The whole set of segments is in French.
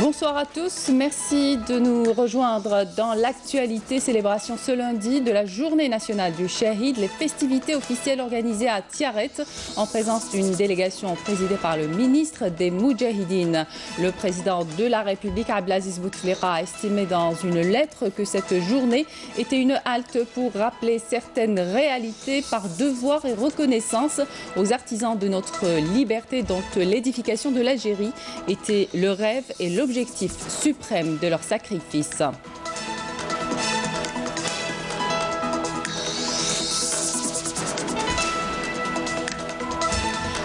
Bonsoir à tous, merci de nous rejoindre dans l'actualité. Célébration ce lundi de la journée nationale du Shahid, les festivités officielles organisées à Tiaret en présence d'une délégation présidée par le ministre des Moudjahidines. Le président de la République, Abdelaziz Bouteflika, a estimé dans une lettre que cette journée était une halte pour rappeler certaines réalités par devoir et reconnaissance aux artisans de notre liberté dont l'édification de l'Algérie était le rêve et l'objectif suprême de leur sacrifice.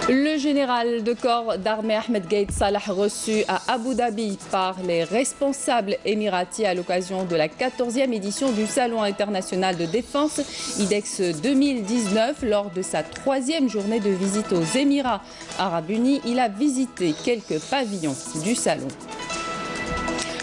Le général de corps d'armée Ahmed Gaïd Salah, reçu à Abu Dhabi par les responsables émiratis à l'occasion de la 14e édition du Salon international de défense IDEX 2019. Lors de sa 3e journée de visite aux Émirats arabes unis, il a visité quelques pavillons du salon.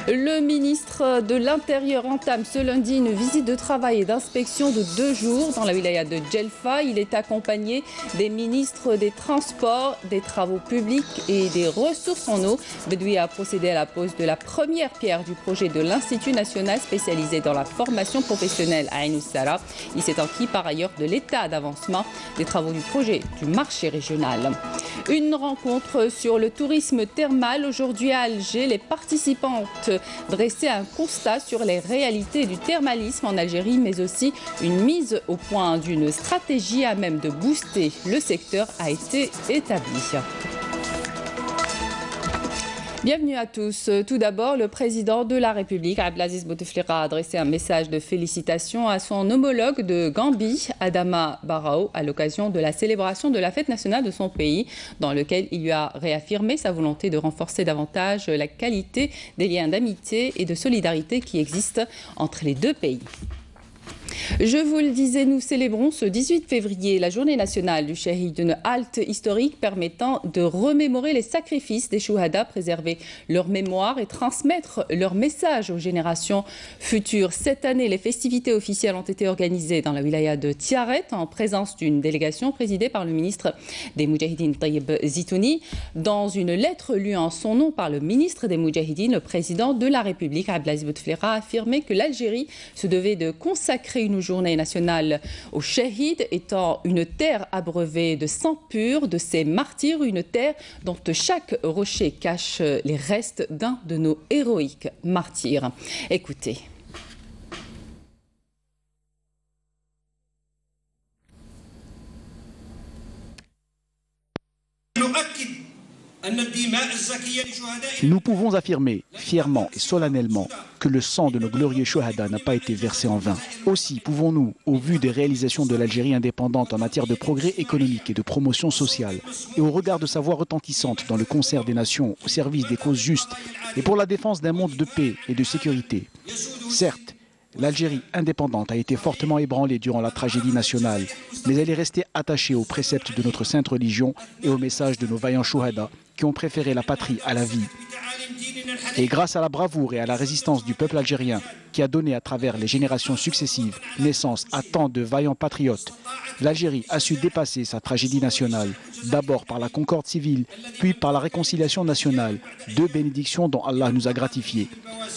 Le ministre de l'Intérieur entame ce lundi une visite de travail et d'inspection de 2 jours dans la wilaya de Djelfa. Il est accompagné des ministres des Transports, des Travaux publics et des Ressources en eau. Bedoui a procédé à la pose de la première pierre du projet de l'Institut national spécialisé dans la formation professionnelle à Ain Oussara. Il s'est enquis par ailleurs de l'état d'avancement des travaux du projet du marché régional. Une rencontre sur le tourisme thermal aujourd'hui à Alger. Les participantes dressaient un constat sur les réalités du thermalisme en Algérie, mais aussi une mise au point d'une stratégie à même de booster le secteur a été établie. Bienvenue à tous. Tout d'abord, le président de la République, Abdelaziz Bouteflika, a adressé un message de félicitations à son homologue de Gambie, Adama Barrow, à l'occasion de la célébration de la fête nationale de son pays, dans lequel il lui a réaffirmé sa volonté de renforcer davantage la qualité des liens d'amitié et de solidarité qui existent entre les deux pays. Je vous le disais, nous célébrons ce 18 février la journée nationale du Shahid, une halte historique permettant de remémorer les sacrifices des Chouhada, préserver leur mémoire et transmettre leur message aux générations futures. Cette année, les festivités officielles ont été organisées dans la wilaya de Tiaret en présence d'une délégation présidée par le ministre des Moudjahidines, Taïeb Zitouni. Dans une lettre lue en son nom par le ministre des Moudjahidines, le président de la République, Abdelaziz Bouteflika, a affirmé que l'Algérie se devait de consacrer une journée nationale aux Shahid, étant une terre abreuvée de sang pur, de ces martyrs, une terre dont chaque rocher cache les restes d'un de nos héroïques martyrs. Écoutez. Nous pouvons affirmer fièrement et solennellement que le sang de nos glorieux Chouhada n'a pas été versé en vain. Aussi pouvons-nous, au vu des réalisations de l'Algérie indépendante en matière de progrès économique et de promotion sociale, et au regard de sa voix retentissante dans le concert des nations au service des causes justes et pour la défense d'un monde de paix et de sécurité. Certes, l'Algérie indépendante a été fortement ébranlée durant la tragédie nationale, mais elle est restée attachée aux préceptes de notre sainte religion et au message de nos vaillants Chouhada qui ont préféré la patrie à la vie. Et grâce à la bravoure et à la résistance du peuple algérien, qui a donné à travers les générations successives naissance à tant de vaillants patriotes, l'Algérie a su dépasser sa tragédie nationale, d'abord par la concorde civile, puis par la réconciliation nationale, 2 bénédictions dont Allah nous a gratifiés.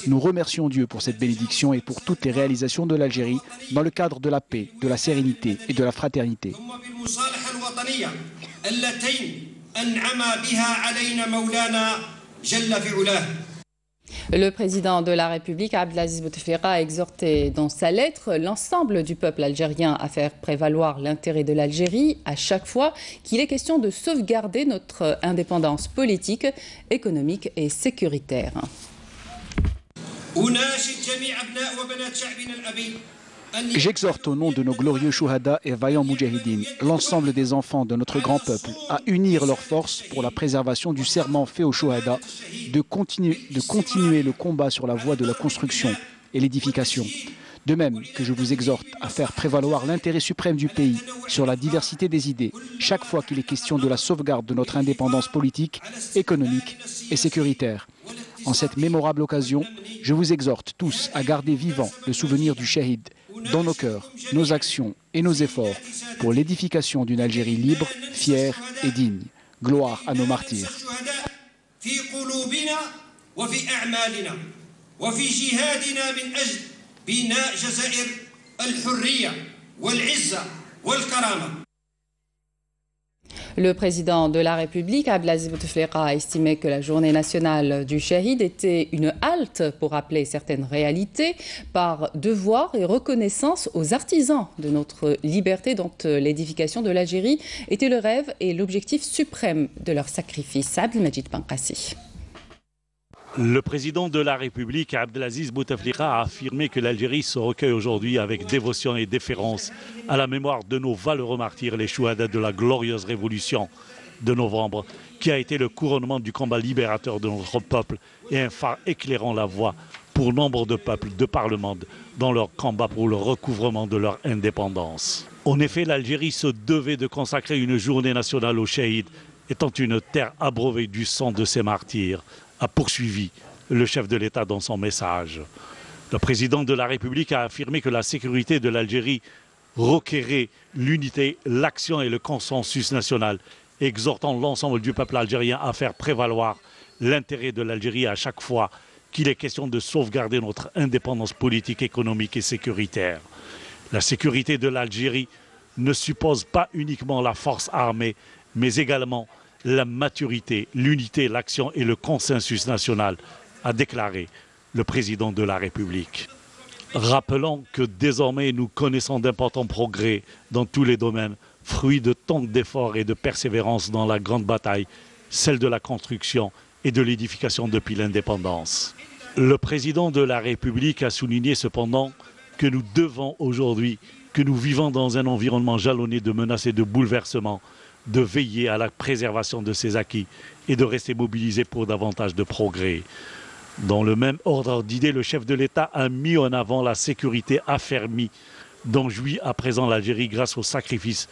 Nous remercions Dieu pour cette bénédiction et pour toutes les réalisations de l'Algérie dans le cadre de la paix, de la sérénité et de la fraternité. Le président de la République, Abdelaziz Bouteflika, a exhorté dans sa lettre l'ensemble du peuple algérien à faire prévaloir l'intérêt de l'Algérie à chaque fois qu'il est question de sauvegarder notre indépendance politique, économique et sécuritaire. J'exhorte au nom de nos glorieux Chouhada et vaillants Moudjahidines l'ensemble des enfants de notre grand peuple à unir leurs forces pour la préservation du serment fait aux Chouhada de continuer le combat sur la voie de la construction et l'édification. De même que je vous exhorte à faire prévaloir l'intérêt suprême du pays sur la diversité des idées chaque fois qu'il est question de la sauvegarde de notre indépendance politique, économique et sécuritaire. En cette mémorable occasion, je vous exhorte tous à garder vivant le souvenir du Shahid dans nos cœurs, nos actions et nos efforts pour l'édification d'une Algérie libre, fière et digne. Gloire à nos martyrs. وفي أعمالنا وفي جهادنا من أجل بناء جزائر الحرية والعزة والكرامة. Le président de la République, Abdelaziz Bouteflika, a estimé que la journée nationale du Shahid était une halte pour rappeler certaines réalités par devoir et reconnaissance aux artisans de notre liberté dont l'édification de l'Algérie était le rêve et l'objectif suprême de leur sacrifice. Abdelmajid Benkassi. Le président de la République, Abdelaziz Bouteflika, a affirmé que l'Algérie se recueille aujourd'hui avec dévotion et déférence à la mémoire de nos valeureux martyrs, les chouhadas de la glorieuse révolution de novembre, qui a été le couronnement du combat libérateur de notre peuple et un phare éclairant la voie pour nombre de peuples de par le monde dans leur combat pour le recouvrement de leur indépendance. En effet, l'Algérie se devait de consacrer une journée nationale aux Shahid, étant une terre abreuvée du sang de ses martyrs, a poursuivi le chef de l'État dans son message. Le président de la République a affirmé que la sécurité de l'Algérie requérait l'unité, l'action et le consensus national, exhortant l'ensemble du peuple algérien à faire prévaloir l'intérêt de l'Algérie à chaque fois qu'il est question de sauvegarder notre indépendance politique, économique et sécuritaire. La sécurité de l'Algérie ne suppose pas uniquement la force armée, mais également la maturité, l'unité, l'action et le consensus national, a déclaré le président de la République. Rappelons que désormais nous connaissons d'importants progrès dans tous les domaines, fruit de tant d'efforts et de persévérance dans la grande bataille, celle de la construction et de l'édification depuis l'indépendance. Le président de la République a souligné cependant que nous devons aujourd'hui, que nous vivons dans un environnement jalonné de menaces et de bouleversements, de veiller à la préservation de ses acquis et de rester mobilisé pour davantage de progrès. Dans le même ordre d'idées, le chef de l'État a mis en avant la sécurité affermie dont jouit à présent l'Algérie grâce au sacrifice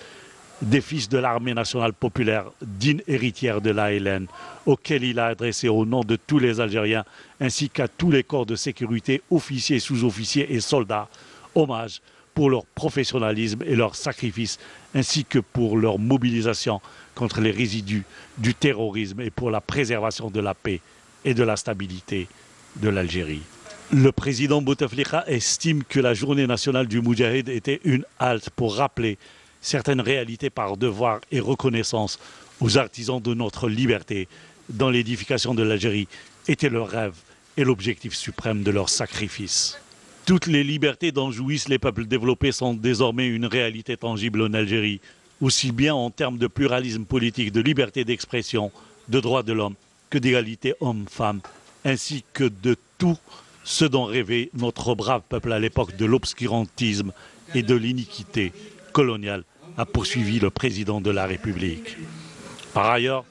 des fils de l'armée nationale populaire, digne héritière de l'ALN, auquel il a adressé au nom de tous les Algériens ainsi qu'à tous les corps de sécurité, officiers, sous-officiers et soldats, hommage pour leur professionnalisme et leur sacrifice, ainsi que pour leur mobilisation contre les résidus du terrorisme et pour la préservation de la paix et de la stabilité de l'Algérie. Le président Bouteflika estime que la journée nationale du Moudjahid était une halte pour rappeler certaines réalités par devoir et reconnaissance aux artisans de notre liberté, dont l'édification de l'Algérie était le rêve et l'objectif suprême de leur sacrifice. Toutes les libertés dont jouissent les peuples développés sont désormais une réalité tangible en Algérie, aussi bien en termes de pluralisme politique, de liberté d'expression, de droits de l'homme, que d'égalité homme-femme, ainsi que de tout ce dont rêvait notre brave peuple à l'époque de l'obscurantisme et de l'iniquité coloniale, a poursuivi le président de la République. Par ailleurs,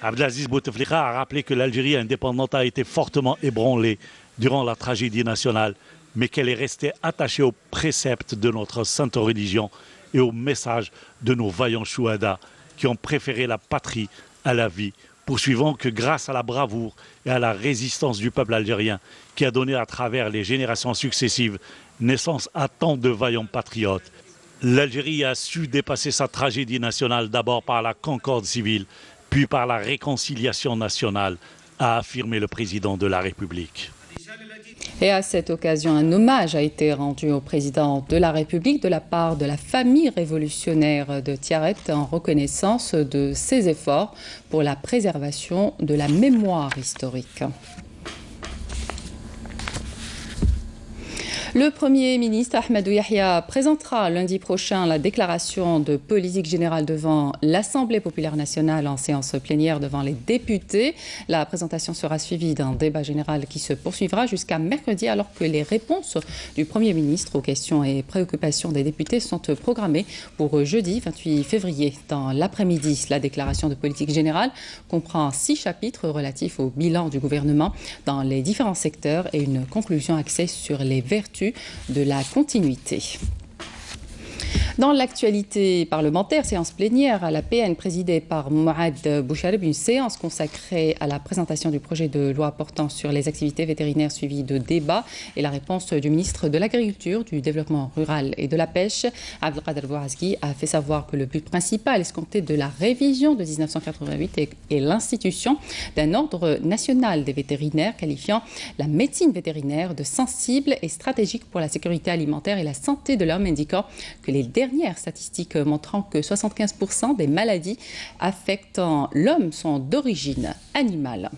Abdelaziz Bouteflika a rappelé que l'Algérie indépendante a été fortement ébranlée durant la tragédie nationale, mais qu'elle est restée attachée aux préceptes de notre sainte religion et au message de nos vaillants chouhadas qui ont préféré la patrie à la vie, poursuivant que grâce à la bravoure et à la résistance du peuple algérien qui a donné à travers les générations successives naissance à tant de vaillants patriotes, l'Algérie a su dépasser sa tragédie nationale d'abord par la concorde civile, puis par la réconciliation nationale, a affirmé le président de la République. Et à cette occasion, un hommage a été rendu au président de la République de la part de la famille révolutionnaire de Tiaret en reconnaissance de ses efforts pour la préservation de la mémoire historique. Le Premier ministre Ahmadou Yahya présentera lundi prochain la déclaration de politique générale devant l'Assemblée populaire nationale en séance plénière devant les députés. La présentation sera suivie d'un débat général qui se poursuivra jusqu'à mercredi alors que les réponses du Premier ministre aux questions et préoccupations des députés sont programmées pour jeudi 28 février. Dans l'après-midi, la déclaration de politique générale comprend 6 chapitres relatifs au bilan du gouvernement dans les différents secteurs et une conclusion axée sur les vertus de la continuité. Dans l'actualité parlementaire, séance plénière à la PN présidée par Mouad Bouchareb, une séance consacrée à la présentation du projet de loi portant sur les activités vétérinaires suivie de débats et la réponse du ministre de l'Agriculture, du Développement rural et de la Pêche, Abdelkader Bouazgui, a fait savoir que le but principal escompté de la révision de 1988 est l'institution d'un ordre national des vétérinaires qualifiant la médecine vétérinaire de sensible et stratégique pour la sécurité alimentaire et la santé de l'homme, indiquant que les dernières statistiques montrant que 75% des maladies affectant l'homme sont d'origine animale.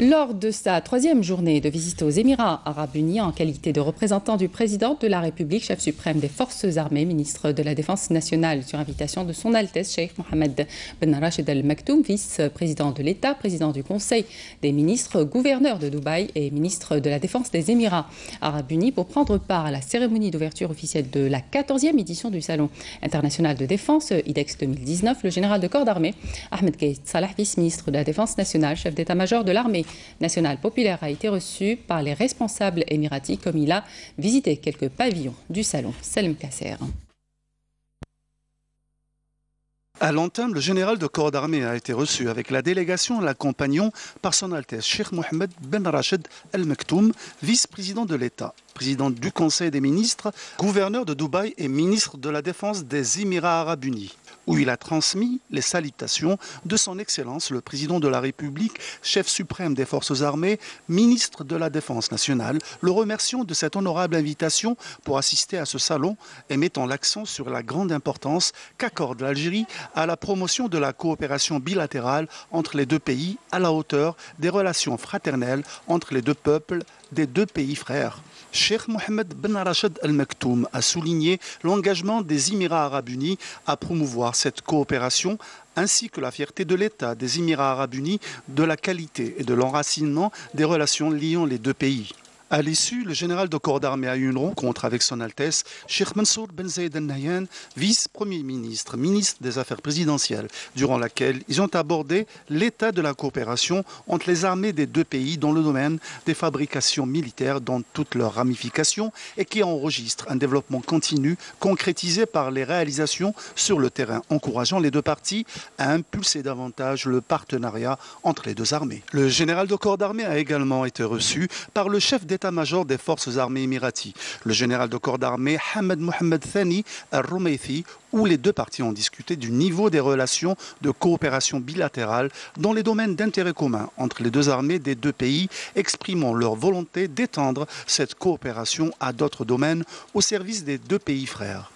Lors de sa troisième journée de visite aux Émirats arabes unis en qualité de représentant du président de la République, chef suprême des forces armées, ministre de la Défense nationale, sur invitation de son Altesse Cheikh Mohammed Ben Rachid Al Maktoum, vice-président de l'État, président du Conseil des ministres, gouverneur de Dubaï et ministre de la Défense des Émirats arabes unis, pour prendre part à la cérémonie d'ouverture officielle de la 14e édition du Salon international de défense, IDEX 2019. Le général de corps d'armée, Ahmed Gaïd Salah, vice-ministre de la Défense nationale, chef d'état-major de l'armée nationale populaire, a été reçu par les responsables émiratis, comme il a visité quelques pavillons du salon. Salim Kasser. À l'entame, le général de corps d'armée a été reçu avec la délégation l'accompagnant par son Altesse Cheikh Mohammed Ben Rachid Al Maktoum, vice-président de l'État, président du Conseil des ministres, gouverneur de Dubaï et ministre de la Défense des Émirats arabes unis, où il a transmis les salutations de son Excellence le président de la République, chef suprême des forces armées, ministre de la Défense nationale, le remerciant de cette honorable invitation pour assister à ce salon et mettant l'accent sur la grande importance qu'accorde l'Algérie à la promotion de la coopération bilatérale entre les deux pays à la hauteur des relations fraternelles entre les deux peuples des deux pays frères. Cheikh Mohammed Ben Rachid Al Maktoum a souligné l'engagement des Émirats arabes unis à promouvoir cette coopération ainsi que la fierté de l'État des Émirats arabes unis de la qualité et de l'enracinement des relations liant les deux pays. À l'issue, le général de corps d'armée a eu une rencontre avec son Altesse Cheikh Mansour Ben Zayed Al Nahyan, vice-premier ministre, ministre des Affaires présidentielles, durant laquelle ils ont abordé l'état de la coopération entre les armées des deux pays dans le domaine des fabrications militaires dans toutes leurs ramifications et qui enregistre un développement continu concrétisé par les réalisations sur le terrain, encourageant les deux parties à impulser davantage le partenariat entre les deux armées. Le général de corps d'armée a également été reçu par le chef d'état-major des forces armées émiraties, le général de corps d'armée Hamad Mohamed Thani Al-Roumaythi, où les deux parties ont discuté du niveau des relations de coopération bilatérale dans les domaines d'intérêt commun entre les deux armées des deux pays, exprimant leur volonté d'étendre cette coopération à d'autres domaines au service des deux pays frères.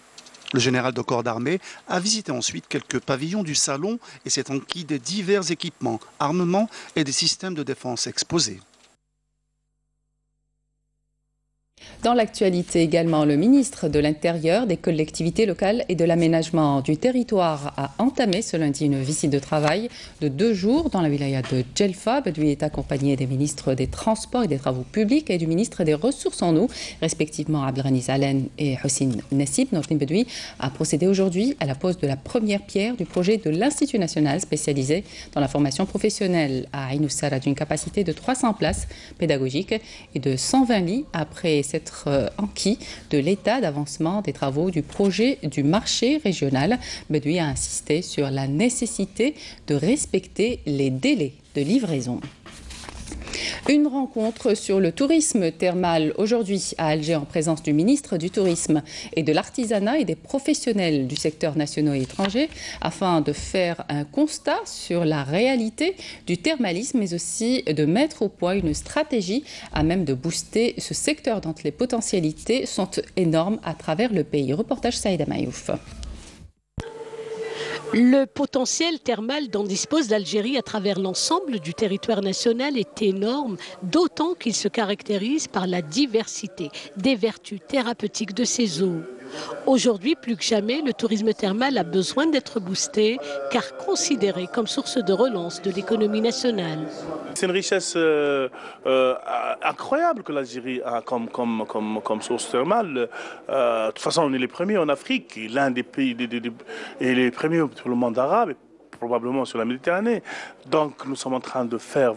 Le général de corps d'armée a visité ensuite quelques pavillons du salon et s'est enquis des divers équipements, armements et des systèmes de défense exposés. Dans l'actualité également, le ministre de l'Intérieur, des collectivités locales et de l'aménagement du territoire a entamé ce lundi une visite de travail de 2 jours dans la wilaya de Djelfa. Bedoui est accompagné des ministres des Transports et des Travaux publics et du ministre des Ressources en eau, respectivement Abdelghani Zalen et Hossein Nassib. Nordin Bedoui a procédé aujourd'hui à la pose de la première pierre du projet de l'Institut national spécialisé dans la formation professionnelle à Ain Oussara, d'une capacité de 300 places pédagogiques et de 120 lits après s'être enquis de l'état d'avancement des travaux du projet du marché régional. Bedoui a insisté sur la nécessité de respecter les délais de livraison. Une rencontre sur le tourisme thermal aujourd'hui à Alger en présence du ministre du Tourisme et de l'Artisanat et des professionnels du secteur national et étranger afin de faire un constat sur la réalité du thermalisme mais aussi de mettre au point une stratégie à même de booster ce secteur dont les potentialités sont énormes à travers le pays. Reportage Saïda Mayouf. Le potentiel thermal dont dispose l'Algérie à travers l'ensemble du territoire national est énorme, d'autant qu'il se caractérise par la diversité des vertus thérapeutiques de ses eaux. Aujourd'hui, plus que jamais, le tourisme thermal a besoin d'être boosté, car considéré comme source de relance de l'économie nationale. C'est une richesse incroyable que l'Algérie a comme source thermale. De toute façon, on est les premiers en Afrique, l'un des pays et les premiers pour le monde arabe. probablement sur la Méditerranée. Donc nous sommes en train de faire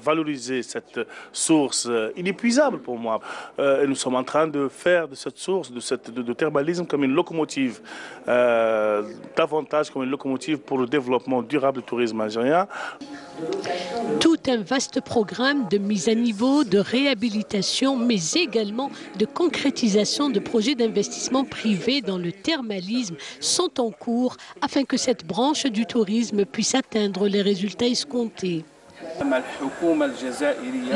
valoriser cette source inépuisable pour moi. Et nous sommes en train de faire de cette source, de thermalisme comme une locomotive, davantage comme une locomotive pour le développement durable du tourisme algérien. Tout un vaste programme de mise à niveau, de réhabilitation, mais également de concrétisation de projets d'investissement privés dans le thermalisme sont en cours afin que cette branche du tourisme puisse atteindre les résultats escomptés.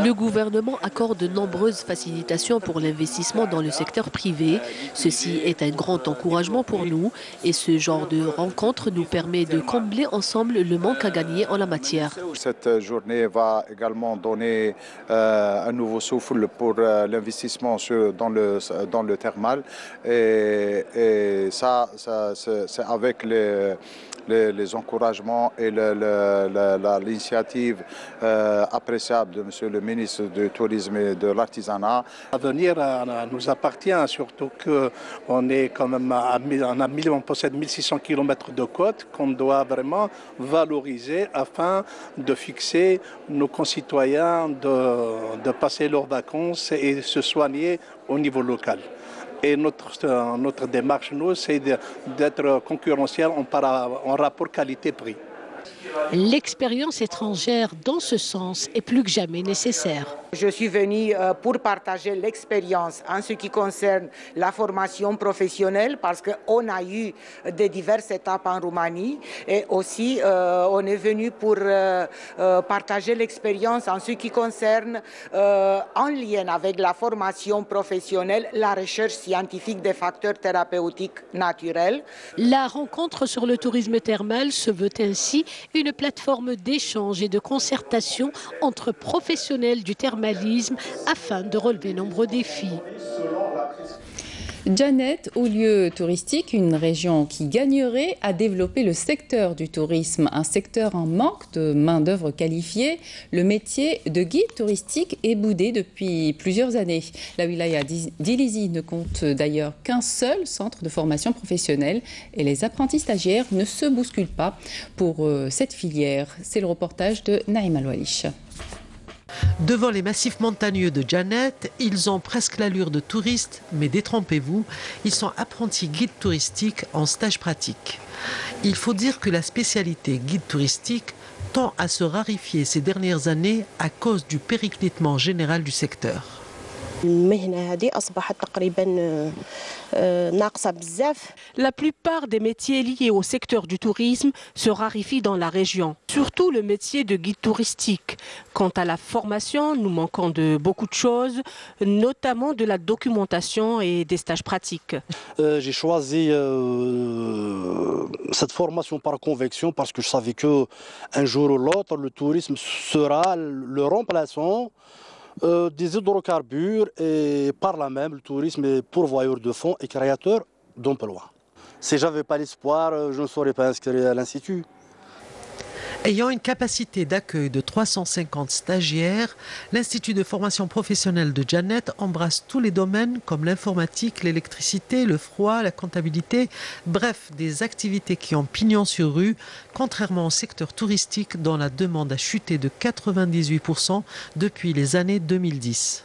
Le gouvernement accorde de nombreuses facilitations pour l'investissement dans le secteur privé. Ceci est un grand encouragement pour nous et ce genre de rencontre nous permet de combler ensemble le manque à gagner en la matière. Cette journée va également donner un nouveau souffle pour l'investissement dans le thermal et ça c'est avec les encouragements et l'initiative appréciable de Monsieur le ministre du Tourisme et de l'Artisanat. L'avenir nous appartient, surtout qu'on possède 1600 km de côte qu'on doit vraiment valoriser afin de fixer nos concitoyens de passer leurs vacances et se soigner au niveau local. Et notre démarche, nous, c'est d'être concurrentiel en rapport qualité-prix. L'expérience étrangère, dans ce sens, est plus que jamais nécessaire. Je suis venue pour partager l'expérience en ce qui concerne la formation professionnelle parce qu'on a eu de diverses étapes en Roumanie et aussi on est venu pour partager l'expérience en ce qui concerne en lien avec la formation professionnelle, la recherche scientifique des facteurs thérapeutiques naturels. La rencontre sur le tourisme thermal se veut ainsi une plateforme d'échange et de concertation entre professionnels du thermalisme afin de relever nombreux défis. Djanet, haut lieu touristique, une région qui gagnerait à développer le secteur du tourisme, un secteur en manque de main-d'œuvre qualifiée. Le métier de guide touristique est boudé depuis plusieurs années. La wilaya d'Ilizi ne compte d'ailleurs qu'un seul centre de formation professionnelle et les apprentis stagiaires ne se bousculent pas pour cette filière. C'est le reportage de Naïm Al-Walish. Devant les massifs montagneux de Djanet, ils ont presque l'allure de touristes, mais détrompez-vous, ils sont apprentis guides touristiques en stage pratique. Il faut dire que la spécialité guide touristique tend à se raréfier ces dernières années à cause du périclitement général du secteur. La plupart des métiers liés au secteur du tourisme se raréfient dans la région, surtout le métier de guide touristique. Quant à la formation, nous manquons de beaucoup de choses, notamment de la documentation et des stages pratiques. J'ai choisi cette formation par conviction parce que je savais qu'un jour ou l'autre, le tourisme sera le remplaçant des hydrocarbures et par là même le tourisme est pourvoyeur de fonds et créateur d'emplois. Si je n'avais pas l'espoir, je ne serais pas inscrit à l'Institut. Ayant une capacité d'accueil de 350 stagiaires, l'Institut de formation professionnelle de Djanet embrasse tous les domaines comme l'informatique, l'électricité, le froid, la comptabilité, bref, des activités qui ont pignon sur rue, contrairement au secteur touristique dont la demande a chuté de 98% depuis les années 2010.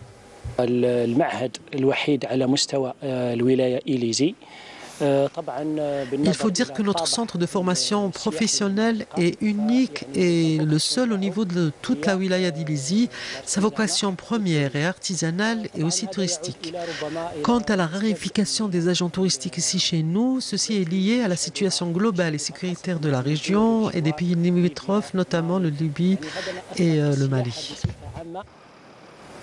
Il faut dire que notre centre de formation professionnelle est unique et le seul au niveau de toute la wilaya d'Ilizi. Sa vocation première est artisanale et aussi touristique. Quant à la raréfication des agents touristiques ici chez nous, ceci est lié à la situation globale et sécuritaire de la région et des pays limitrophes, notamment le Libye et le Mali.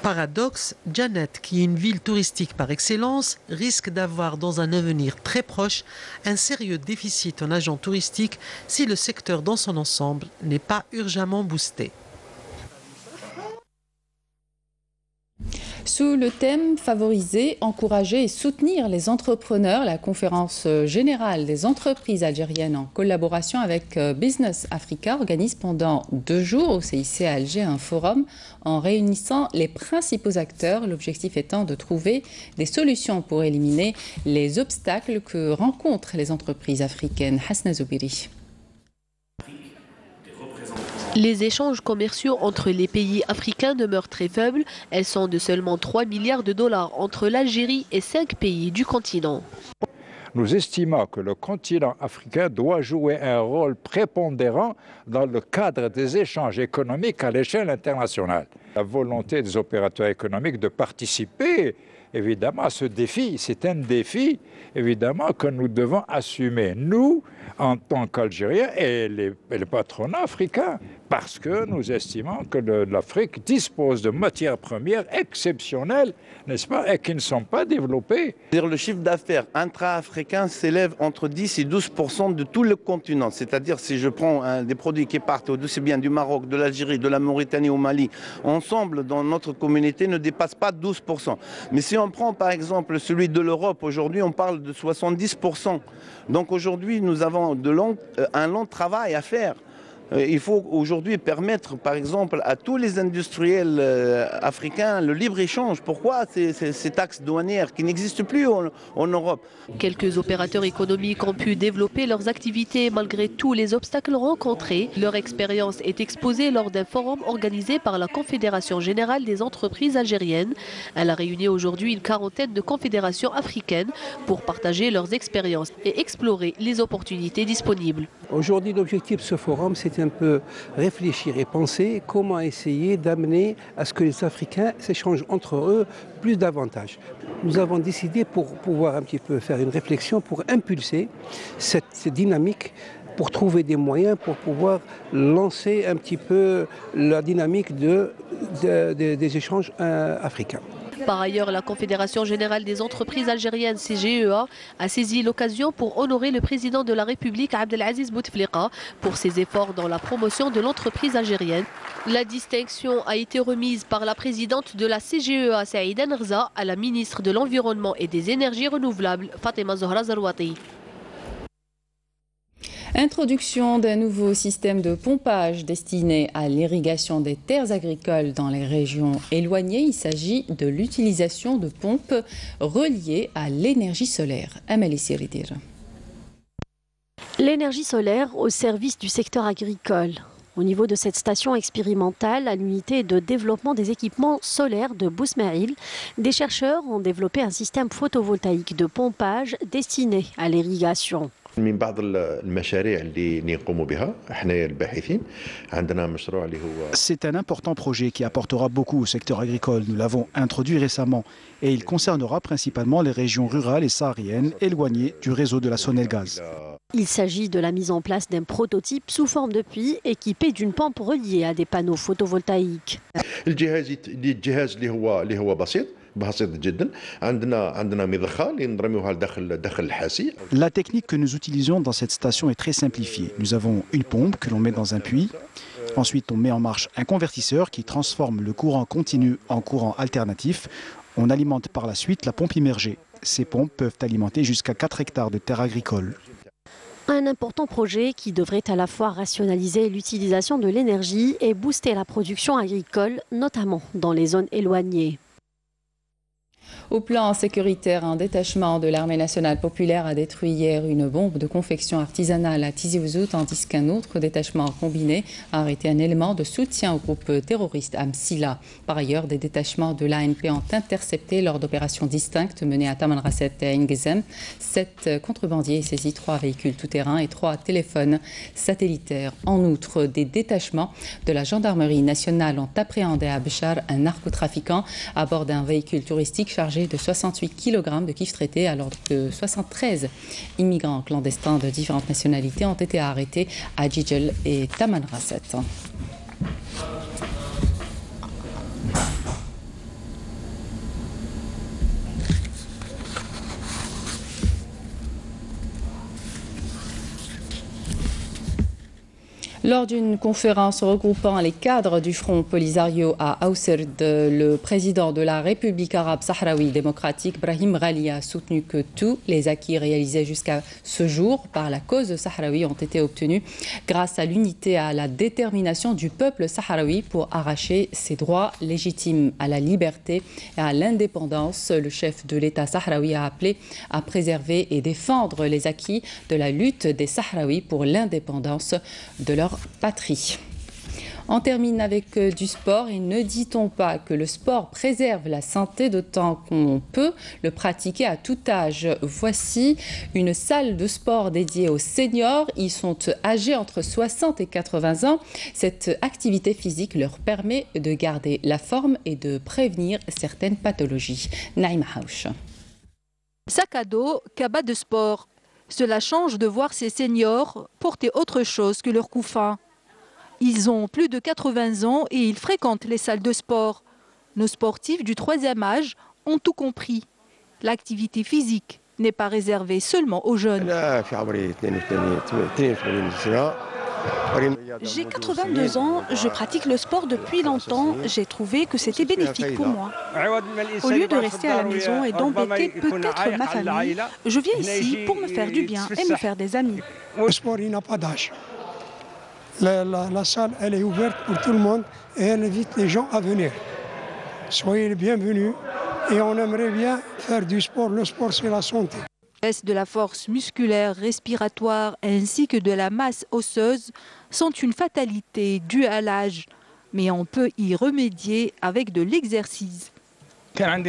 Paradoxe, Djanet, qui est une ville touristique par excellence, risque d'avoir dans un avenir très proche un sérieux déficit en agents touristiques si le secteur dans son ensemble n'est pas urgemment boosté. Sous le thème « Favoriser, encourager et soutenir les entrepreneurs », la conférence générale des entreprises algériennes en collaboration avec Business Africa organise pendant 2 jours au CIC à Alger un forum en réunissant les principaux acteurs, l'objectif étant de trouver des solutions pour éliminer les obstacles que rencontrent les entreprises africaines. Hasna Zoubiri. Les échanges commerciaux entre les pays africains demeurent très faibles. Elles sont de seulement 3 milliards de dollars entre l'Algérie et 5 pays du continent. Nous estimons que le continent africain doit jouer un rôle prépondérant dans le cadre des échanges économiques à l'échelle internationale. La volonté des opérateurs économiques de participer évidemment à ce défi, c'est un défi évidemment que nous devons assumer, nous, en tant qu'Algériens et les patronats africains, parce que nous estimons que l'Afrique dispose de matières premières exceptionnelles, n'est-ce pas, et qui ne sont pas développées. Le chiffre d'affaires intra-africain s'élève entre 10 et 12% de tout le continent. C'est-à-dire, si je prends des produits qui partent aussi bien du Maroc, de l'Algérie, de la Mauritanie au Mali, ensemble, dans notre communauté, ne dépassent pas 12%. Mais si on prend par exemple celui de l'Europe, aujourd'hui on parle de 70%. Donc aujourd'hui nous avons un long travail à faire. Il faut aujourd'hui permettre, par exemple, à tous les industriels africains le libre-échange. Pourquoi ces taxes douanières qui n'existent plus en Europe? Quelques opérateurs économiques ont pu développer leurs activités malgré tous les obstacles rencontrés. Leur expérience est exposée lors d'un forum organisé par la Confédération générale des entreprises algériennes. Elle a réuni aujourd'hui une quarantaine de confédérations africaines pour partager leurs expériences et explorer les opportunités disponibles. Aujourd'hui, l'objectif de ce forum, c'est un peu réfléchir et penser comment essayer d'amener à ce que les Africains s'échangent entre eux plus d'avantages. Nous avons décidé, pour pouvoir un petit peu faire une réflexion, pour impulser cette dynamique, pour trouver des moyens pour pouvoir lancer un petit peu la dynamique des échanges africains. Par ailleurs, la Confédération générale des entreprises algériennes CGEA a saisi l'occasion pour honorer le président de la République Abdelaziz Bouteflika pour ses efforts dans la promotion de l'entreprise algérienne. La distinction a été remise par la présidente de la CGEA Saïda Nerza à la ministre de l'Environnement et des Énergies renouvelables Fatima Zohra Zarwati. Introduction d'un nouveau système de pompage destiné à l'irrigation des terres agricoles dans les régions éloignées. Il s'agit de l'utilisation de pompes reliées à l'énergie solaire. Amélie Siridir. L'énergie solaire au service du secteur agricole. Au niveau de cette station expérimentale, à l'unité de développement des équipements solaires de Bousmaïl, des chercheurs ont développé un système photovoltaïque de pompage destiné à l'irrigation. C'est un important projet qui apportera beaucoup au secteur agricole. Nous l'avons introduit récemment et il concernera principalement les régions rurales et sahariennes éloignées du réseau de la Sonelgaz. Il s'agit de la mise en place d'un prototype sous forme de puits équipé d'une pompe reliée à des panneaux photovoltaïques. La technique que nous utilisons dans cette station est très simplifiée. Nous avons une pompe que l'on met dans un puits. Ensuite, on met en marche un convertisseur qui transforme le courant continu en courant alternatif. On alimente par la suite la pompe immergée. Ces pompes peuvent alimenter jusqu'à 4 hectares de terres agricoles. Un important projet qui devrait à la fois rationaliser l'utilisation de l'énergie et booster la production agricole, notamment dans les zones éloignées. Au plan sécuritaire, un détachement de l'armée nationale populaire a détruit hier une bombe de confection artisanale à Tizi Ouzou, tandis qu'un autre détachement combiné a arrêté un élément de soutien au groupe terroriste Amsila. Par ailleurs, des détachements de l'ANP ont intercepté lors d'opérations distinctes menées à Tamanrasset et Ngezem 7 contrebandiers et saisi 3 véhicules tout-terrain et 3 téléphones satellitaires. En outre, des détachements de la gendarmerie nationale ont appréhendé à Béchar un narcotrafiquant à bord d'un véhicule touristique chargé de 68 kg de kiff traité, alors que 73 immigrants clandestins de différentes nationalités ont été arrêtés à Djidjel et Tamanrasset. Lors d'une conférence regroupant les cadres du Front Polisario à Aousserd, le président de la République arabe sahraoui démocratique, Brahim Ghali, a soutenu que tous les acquis réalisés jusqu'à ce jour par la cause sahraoui ont été obtenus grâce à l'unité et à la détermination du peuple sahraoui pour arracher ses droits légitimes à la liberté et à l'indépendance. Le chef de l'État sahraoui a appelé à préserver et défendre les acquis de la lutte des Sahraouis pour l'indépendance de leur patrie. On termine avec du sport et ne dit-on pas que le sport préserve la santé d'autant qu'on peut le pratiquer à tout âge. Voici une salle de sport dédiée aux seniors. Ils sont âgés entre 60 et 80 ans. Cette activité physique leur permet de garder la forme et de prévenir certaines pathologies. Naïma Haouch. Sac à dos, cabas de sport. Cela change de voir ces seniors porter autre chose que leur couffin. Ils ont plus de 80 ans et ils fréquentent les salles de sport. Nos sportifs du 3e âge ont tout compris. L'activité physique n'est pas réservée seulement aux jeunes. J'ai 82 ans, je pratique le sport depuis longtemps. J'ai trouvé que c'était bénéfique pour moi. Au lieu de rester à la maison et d'embêter peut-être ma famille, je viens ici pour me faire du bien et me faire des amis. Le sport, il n'a pas d'âge. La salle, elle est ouverte pour tout le monde et elle invite les gens à venir. Soyez les bienvenus et on aimerait bien faire du sport. Le sport, c'est la santé. Baisse de la force musculaire, respiratoire ainsi que de la masse osseuse sont une fatalité due à l'âge. Mais on peut y remédier avec de l'exercice. J'ai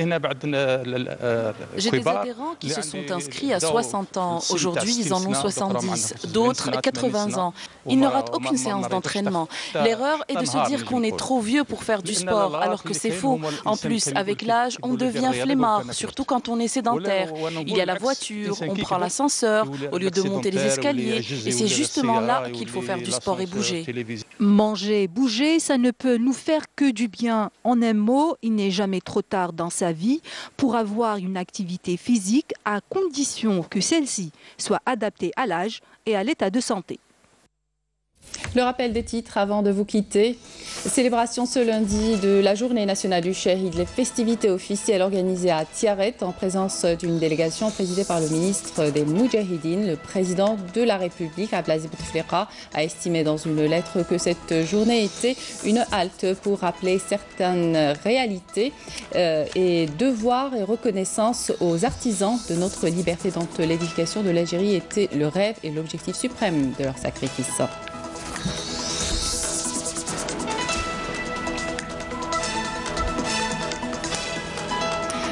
des adhérents qui se sont inscrits à 60 ans. Aujourd'hui, ils en ont 70. D'autres, 80 ans. Ils ne ratent aucune séance d'entraînement. L'erreur est de se dire qu'on est trop vieux pour faire du sport, alors que c'est faux. En plus, avec l'âge, on devient flemmard, surtout quand on est sédentaire. Il y a la voiture, on prend l'ascenseur, au lieu de monter les escaliers. Et c'est justement là qu'il faut faire du sport et bouger. Manger, bouger, ça ne peut nous faire que du bien. En un mot, il n'est jamais trop tard dans sa vie pour avoir une activité physique à condition que celle-ci soit adaptée à l'âge et à l'état de santé. Le rappel des titres avant de vous quitter. Célébration ce lundi de la journée nationale du Shahid, les festivités officielles organisées à Tiaret en présence d'une délégation présidée par le ministre des Moudjahidines. Le président de la République, Abdelaziz Bouteflika, a estimé dans une lettre que cette journée était une halte pour rappeler certaines réalités et devoirs et reconnaissance aux artisans de notre liberté dont l'édification de l'Algérie était le rêve et l'objectif suprême de leur sacrifice.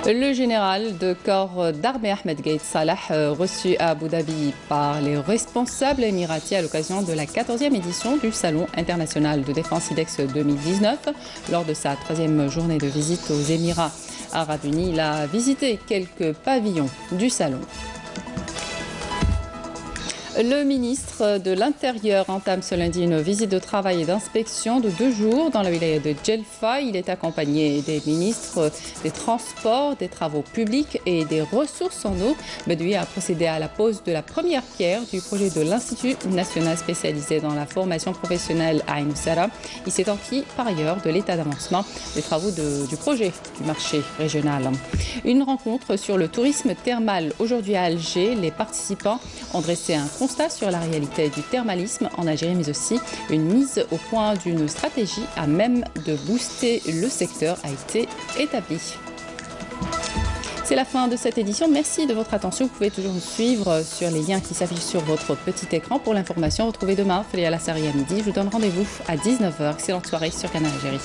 Le général de corps d'armée Ahmed Gaïd Salah, reçu à Abu Dhabi par les responsables émiratis à l'occasion de la 14e édition du Salon international de défense IDEX 2019. Lors de sa 3e journée de visite aux Émirats arabes unis, il a visité quelques pavillons du salon. Le ministre de l'Intérieur entame ce lundi une visite de travail et d'inspection de 2 jours dans la wilaya de Djelfa. Il est accompagné des ministres des Transports, des Travaux publics et des Ressources en eau. Bedoui a procédé à la pose de la première pierre du projet de l'Institut national spécialisé dans la formation professionnelle à Ain Sara. Il s'est enquis par ailleurs de l'état d'avancement des travaux du projet du marché régional. Une rencontre sur le tourisme thermal aujourd'hui à Alger. Les participants ont dressé un constat sur la réalité du thermalisme en Algérie, mais aussi une mise au point d'une stratégie à même de booster le secteur a été établie. C'est la fin de cette édition. Merci de votre attention. Vous pouvez toujours nous suivre sur les liens qui s'affichent sur votre petit écran. Pour l'information, retrouvez demain Félia Lassari à midi. Je vous donne rendez-vous à 19h. Excellente soirée sur Canal Algérie.